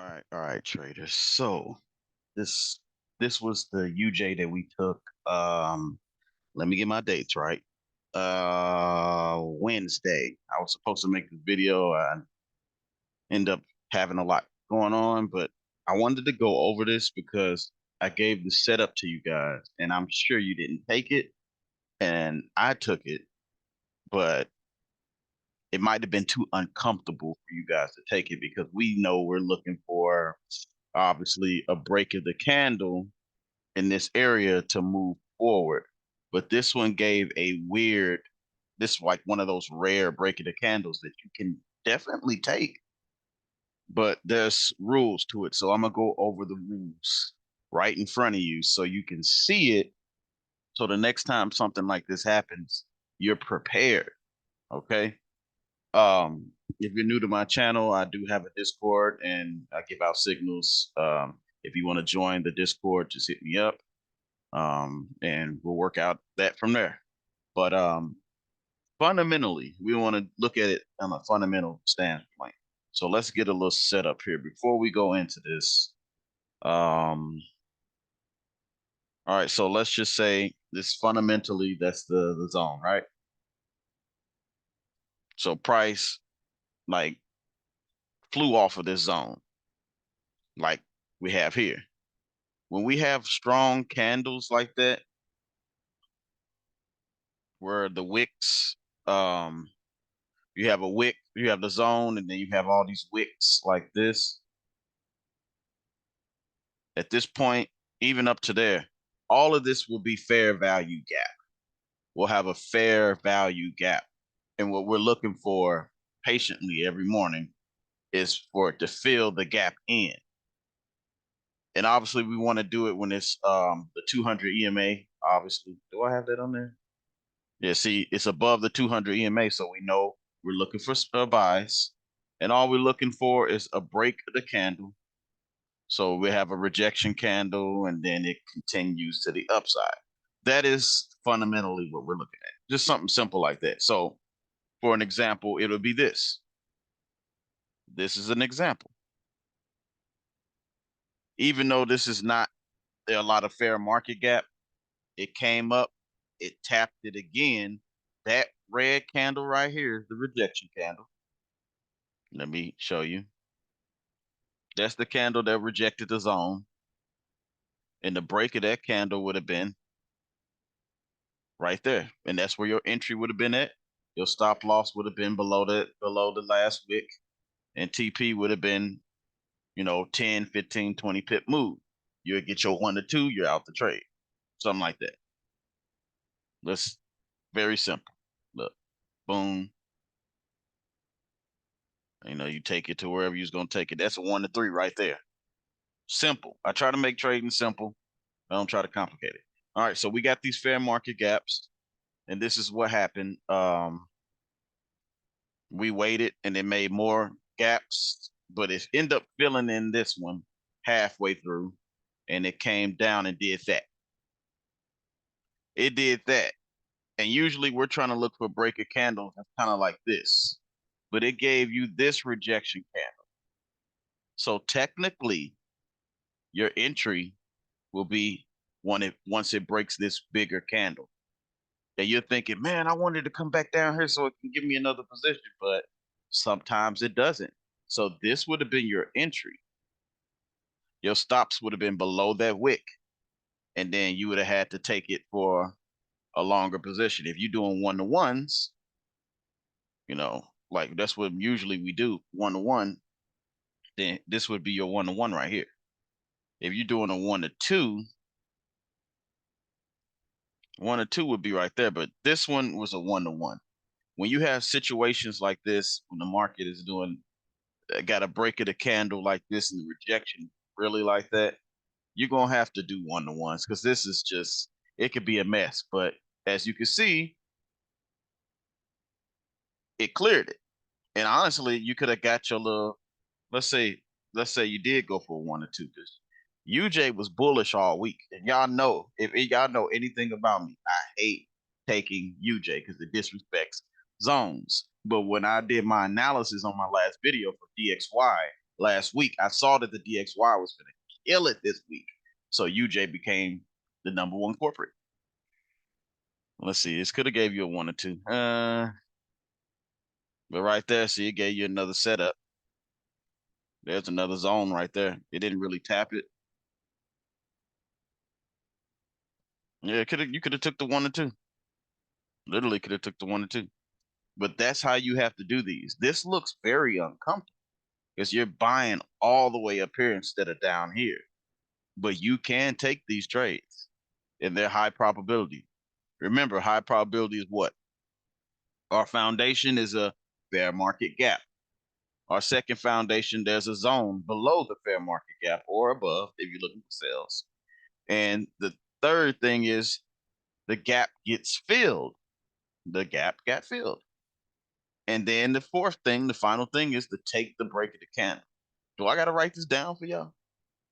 All right, traders. So this this was the UJ that we took. Let me get my dates right. Wednesday. I was supposed to make this video. I end up having a lot going on, but I wanted to go over this because I gave the setup to you guys, and I'm sure you didn't take it, and I took it, but it might have been too uncomfortable for you guys to take it because we know we're looking for obviously a break of the candle in this area to move forward. But this one gave a weird, this is like one of those rare break of the candles that you can definitely take, but there's rules to it. So I'm gonna go over the rules right in front of you so you can see it. So the next time something like this happens, you're prepared. Okay. If you're new to my channel, I do have a Discord and I give out signals. If you want to join the Discord, just hit me up. And we'll work out that from there. But fundamentally, we want to look at it on a fundamental standpoint. So let's get a little setup here before we go into this. All right, so let's just say this fundamentally, that's the zone, right? So price like flew off of this zone, like we have here. When we have strong candles like that, where the wicks, you have a wick, you have the zone, and then you have all these wicks like this. At this point, even up to there, all of this will be fair value gap. We'll have a fair value gap. And what we're looking for patiently every morning is for it to fill the gap in. And obviously we want to do it when it's the 200 EMA, obviously. Do I have that on there? Yeah, see, it's above the 200 EMA, so we know we're looking for buys. And all we're looking for is a break of the candle. So we have a rejection candle and then it continues to the upside. That is fundamentally what we're looking at. Just something simple like that. So for an example, it'll be this. This is an example. Even though this is not there a lot of fair market gap, it came up, it tapped it again. That red candle right here is the rejection candle. Let me show you. That's the candle that rejected the zone. And the break of that candle would have been right there. And that's where your entry would have been at. Your stop loss would have been below the last wick. And TP would have been, 10, 15, 20 pip move. You would get your 1 to 2, you're out the trade. Something like that. That's very simple. Look, boom. You take it to wherever you're gonna take it. That's a 1 to 3 right there. Simple. I try to make trading simple. I don't try to complicate it. All right, so we got these fair market gaps, and this is what happened. We waited and it made more gaps, but it ended up filling in this one halfway through, and it came down and did that. It did that. And usually we're trying to look for breaker candles that's kind of like this, but it gave you this rejection candle. So technically, your entry will be once it breaks this bigger candle. And you're thinking, man, I wanted to come back down here so it can give me another position, but sometimes it doesn't. So this would have been your entry. Your stops would have been below that wick, and then you would have had to take it for a longer position. If you're doing 1 to 1s, like that's what usually we do, 1 to 1, then this would be your 1 to 1 right here. If you're doing a 1 to 2, 1 to 2 would be right there, but this one was a 1 to 1. When you have situations like this, when the market is got a break of the candle like this and the rejection really like that, you're gonna have to do 1 to 1s because this is just, it could be a mess. But as you can see, it cleared it. And honestly, you could have got your little, let's say, you did go for a 1 to 2 because UJ was bullish all week. And y'all know, if y'all know anything about me, I hate taking UJ because it disrespects zones. But when I did my analysis on my last video for DXY, last week. I saw that the DXY was going to kill it this week. So UJ became the #1 corporate. Let's see. This could have gave you a 1 or 2. But right there, see, it gave you another setup. There's another zone right there. It didn't really tap it. Yeah, you could have took the 1 or 2. Literally could have took the 1 or 2. But that's how you have to do these. This looks very uncomfortable because you're buying all the way up here instead of down here. But you can take these trades and they're high probability. Remember, high probability is what? Our foundation is a fair market gap. Our second foundation, there's a zone below the fair market gap or above if you're looking for sales. And the third thing is the gap gets filled. The gap got filled. And then the fourth thing, the final thing is to take the break of the candle. Do I got to write this down for y'all?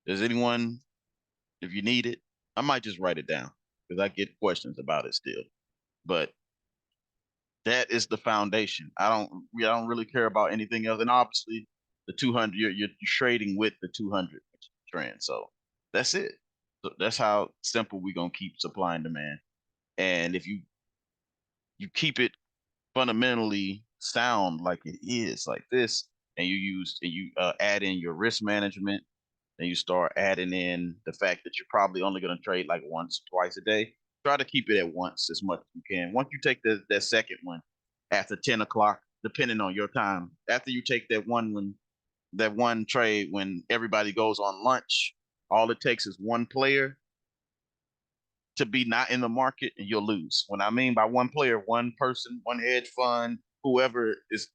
Does anyone, if you need it, I might just write it down because I get questions about it still. But that is the foundation. I don't really care about anything else. And obviously, the 200, you're trading with the 200 trend. So that's it. So that's how simple we're gonna keep supply and demand. And if you keep it fundamentally sound like it is, like this, and you add in your risk management, and you start adding in the fact that you're probably only going to trade like once or twice a day. Try to keep it at once as much as you can. Once you take that second one after 10 o'clock, depending on your time, after you take that one trade when everybody goes on lunch, all it takes is one player to be not in the market and you'll lose. When I mean by one player, one person, one hedge fund, whoever is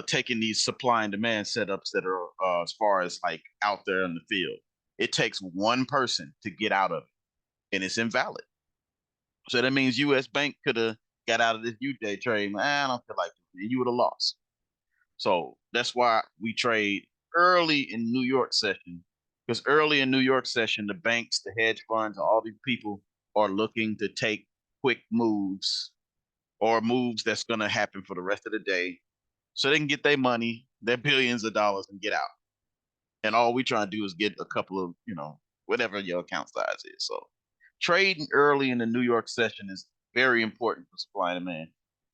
taking these supply and demand setups that are as far as like out there in the field. It takes one person to get out of it, and it's invalid. So that means U.S. Bank could have got out of this UJ trade. I don't feel like it. And you would have lost. So that's why we trade early in New York session, because early in New York session, the banks, the hedge funds, all these people are looking to take quick moves or moves that's going to happen for the rest of the day so they can get their money, their billions of dollars, and get out. And all we trying to do is get a couple of, whatever your account size is. So trading early in the New York session is very important for supply and demand.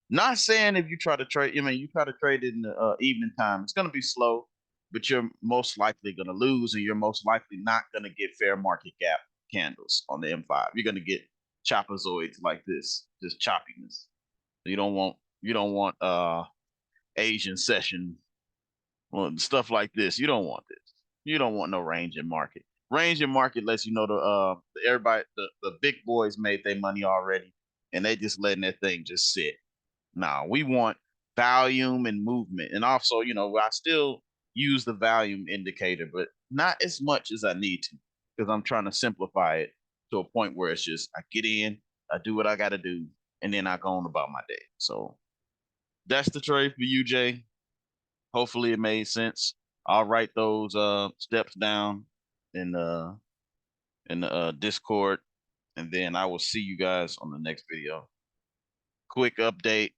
Not saying if you try to trade, you try to trade it in the evening time, it's going to be slow, but you're most likely going to lose, and you're most likely not going to get fair market gap candles on the M5. You're going to get chopazoids like this, just choppiness. You don't want Asian session, well, stuff like this. You don't want this. You don't want no range in market. Range in market lets you know the big boys made their money already, and they just letting that thing just sit. Now we want volume and movement, and also I still use the volume indicator, but not as much as I need to because I'm trying to simplify it to a point where it's just I get in, I do what I got to do, and then I go on about my day. So that's the trade for you, Jay. Hopefully it made sense. I'll write those steps down in the Discord, and then I will see you guys on the next video. Quick update.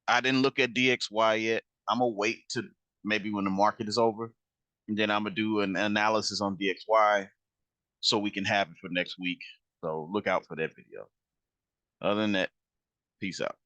I didn't look at DXY yet. I'm gonna wait to maybe when the market is over, and then I'm gonna do an analysis on DXY so we can have it for next week. So look out for that video. Other than that, peace out.